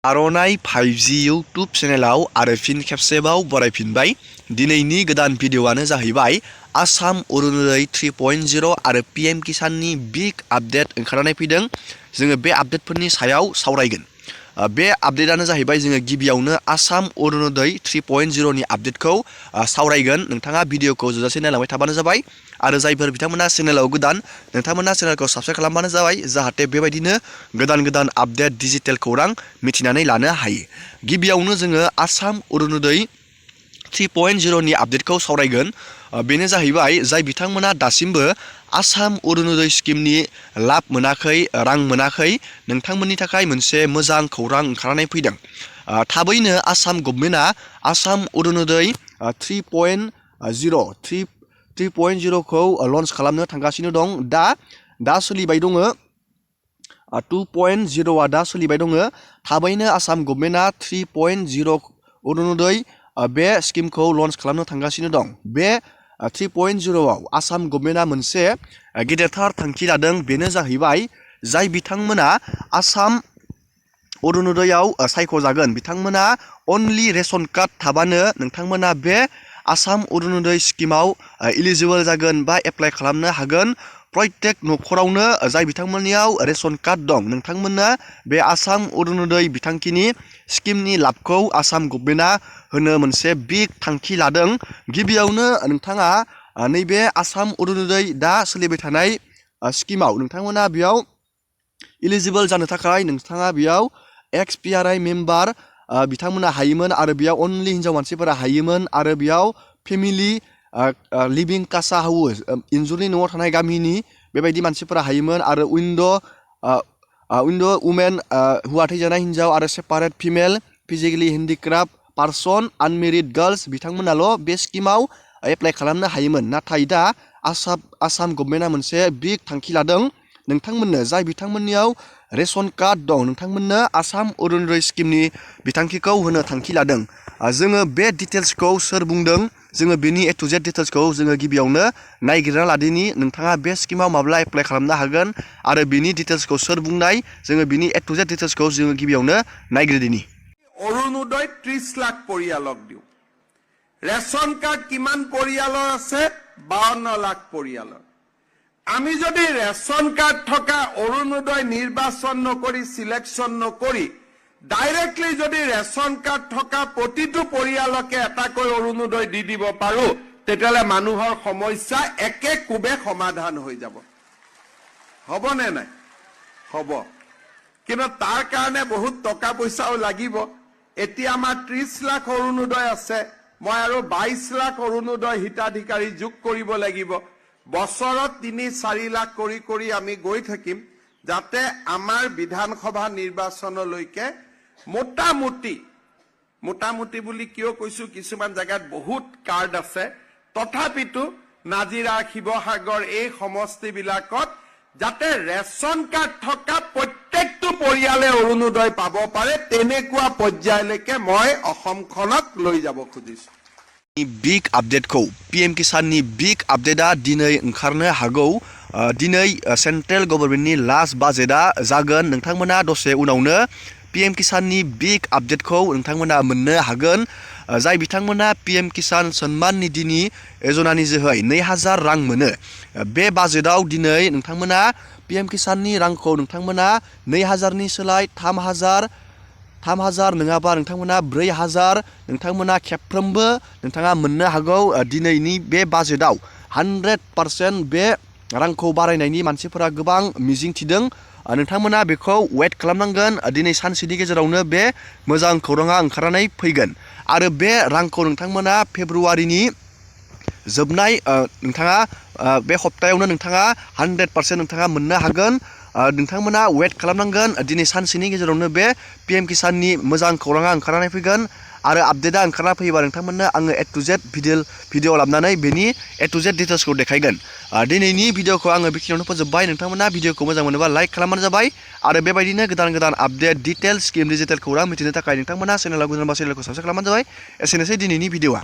आर'नाइ 5G YouTube चेनेलाव आरो फिन खेबसेबाव बरायफिनबाय। दिनैनि गोदान भिडिअ'आनो जाहैबाय आसाम अरुणोदय 3.0 आरो PM किसाननि बिग आपडेट ओंखारनानै फैदों। जोङो बे आपडेटफोरनि सायाव सावरायगोन। बे आपडेटआनो जाहैबाय जोङो गिबियावनो आसाम अरुणोदय 3.0 नि आपडेटखौ सावरायगोन। नोंथाङा भिडिअ'खौ जोबजासे नायलांबाय थाबानो जाबाय आरो जायफोर बिथांमोना चेनेलाव गोदान नोंथांमोना चेनेलखौ साबस्क्राइब खालामबानो जाबाय, जाहाथे बेबायदिनो गोदान आपडेट डिजिटेल खौरां मिथिनानै लानो हायो। गिबियावनो जोङो आसाम अरुणोदय 3.0 नि आपडेटखौ सावरायगोन। बेनो जाहैबाय जाय बिथांमोना दासिमबो आसाम अरुणोदय स्किमनि लाब मोनाखै, रां मोनाखै, नोंथांमोननि थाखाय मोनसे मोजां खौरां ओंखारनानै फैदों। थाबैनो आसाम गभर्नमेन्टआ आसाम अरुणोदय 3.0 खौ लन्च खालामनो थांगासिनो दं। दा सोलिबाय दङ 2.0 दा सोलिबाय दङ। थाबैनो आसाम गभर्नमेन्टआ 3.0 अरुणोदय बे स्किमखौ लन्च खालामनो थांगासिनो दं। बे 3.0 आव आसाम गभर्नमेन्टआ मोनसे गेदेरथार थांखि लादों। बेनो जाहैबाय जाय बिथांमोना आसाम अरुणोदयआव सायख'जागोन, बिथांमोना अनलि रेशन कार्ड थाबानो नोंथांमोना बे आसाम अरुणोदय स्किमाव इलिजिबल जागोन बा एप्लाइ खालामनो हागोन। प्रत्येक न'खरावनो जाय बिथांमोननियाव रेशन कार्ड दं, नोंथांमोना बे आसाम अरुणोदय बिथांखिनि स्किमनि लाबखौ आसाम गभर्नमेन्टआ होनो मोनसे बिग थांखि लादों। गिबियावनो नोंथाङा नैबे आसाम अरुणोदय दा सोलिबाय थानाय स्किमाव नोंथांमोना बेयाव इलिजिबल जानो थाखाय नोंथाङा बेयाव XPRI मेम्बार बिथांमोना हायोमोन आरो बेयाव अनलि हिन्जाव मानसिफोरा हायोमोन आरो बेयाव फेमिलि लिभिं कासा हाउस इन्जुरनि न'आव थानाय गामिनि बेबायदि मानसिफोरा हायोमोन आरो उइन्ड' उमेन हौवा थैजानाय हिन्जाव आरो separate female physically handicapped person unmarried girls बिथांमोनाल' बे स्किमाव एप्लाइ खालामनो हायोमोन। नाथाय दा आसाम गभर्नमेन्टआ मोनसे बिग थांखि लादों। नोंथांमोननो जाय बिथांमोननियाव रेशन कार्ड दं, नोंथांमोननो आसाम अरुणोदय स्किमनि बिथांखिखौ होनो थांखि लादों। जोङो बे डिटेल्सखौ सोर बुंदों, जोङो बेनि A to Z डिटेल्सखौ जोङो गिबियावनो नायगिरना लादिनि। नोंथाङा बे स्किमाव माब्ला एप्लाइ खालामनो हागोन आरो बेनि डिटेल्सखौ सोर बुंनाय, जोङो बेनि A to Z डिटेल्सखौ जोङो गिबियावनो नायगिरदिनि। অৰুণোদয় 30 লাখ পৰিয়ালক দিওঁ। ৰেচন কাৰ্ড কিমান পৰিয়ালৰ আছে? 52 লাখ পৰিয়ালৰ। আমি যদি ৰেচন কাৰ্ড থকা অৰুণোদয় নিৰ্বাচন নকৰি সিলেকশন নকৰি ডাইৰেক্টলি যদি ৰেচন কাৰ্ড থকা প্ৰতিটো পৰিয়ালকে এটাকৈ অৰুণোদয় দি দিব পাৰো, তেতিয়ালে মানুহৰ সমস্যা একে কোবে সমাধান হৈ যাব। হ'ব নে নাই? হ'ব। কিন্তু তাৰ কাৰণে বহুত টকা পইচাও লাগিব। এতিয়া আমাৰ 30 লাখ অৰুণোদয় আছে, মই আৰু 22 লাখ অৰুণোদয় হিতাধিকাৰী যোগ কৰিব লাগিব। বছৰত 3-4 লাখ কৰি আমি গৈ থাকিম, যাতে আমাৰ বিধানসভা নিৰ্বাচনলৈকে মোটামুটি বুলি কিয় কৈছো, কিছুমান জায়গাত বহুত কাৰ্ড আছে, তথাপিতো নাজিৰা, শিৱসাগৰ এই সমষ্টিবিলাকত যাতে ৰেচন কাৰ্ড থকা প্ৰত্যেকটো পৰিয়ালে অৰুণোদয় পাব পাৰে, তেনেকুৱা পৰ্যায়লৈকে মই অসমখনক লৈ যাব খুজিছো। बिग आपडेटखौ PM किसाननि बिग आपडेटआ दिनै ओंखारनो हागौ। दिनै सेन्ट्रेल गभर्नमेन्टनि लास्ट बाजेटआ जागोन। नोंथांमोना दसे उनावनो PM किसाननि बिग आपडेटखौ नोंथांमोना मोननो हागोन। जाय बिथांमोना PM किसान सन्मान निधिनि योजनानि जोहै 2000 रां मोनो, बे बाजेटआव दिनै नोंथांमोना PM किसाननि रांखौ नोंथांमोना 2000 नि सोलाय 3000 नङाबा नोंथांमोना 4000 नोंथांमोना खेबफ्रोमबो नोंथाङा मोननो हागौ। दिनैनि बे बाजेटआव 100% बे रांखौ बारायनायनि मानसिफोरा गोबां मिजिं थिदों। नोंथांमोना बेखौ वेट खालामनांगोन। दिनै सानसेनि गेजेरावनो बे मोजां खौराङा ओंखारनानै फैगोन आरो बे रांखौ नोंथांमोना फेब्रुवारिनि जोबनाय नोंथाङा बे सप्तायावनो नोंथाङा 100% नोंथाङा मोननो हागोन। नोंथांमोना वेट खालामनांगोन। दिनै सानसेनि गेजेरावनो बे PM किसाननि मोजां खौराङा ओंखारनानै फैगोन आरो आपडेटआ ओंखारना फैयोबा नोंथांमोननो आङो A to Z भिडिअ लाबोनानै बेनि A to Z डिटेल्सखौ देखायगोन। दिनैनि भिडिअखौ आङो बेखिनियावनो फोजोबबाय। नोंथांमोना भिडिअखौ मोजां मोनोबा लाइक खालामबानो जाबाय आरो बेबायदिनो गोदान आपडेट डिटेल्स स्किम डिजिटेल खौरां मिथिनो थाखाय नोंथांमोना चेनेलाव गोदानबा चेनेलखौ साबस्क्राइब खालामबानो जाबाय। एसेनोसै दिनैनि भिडिअआ।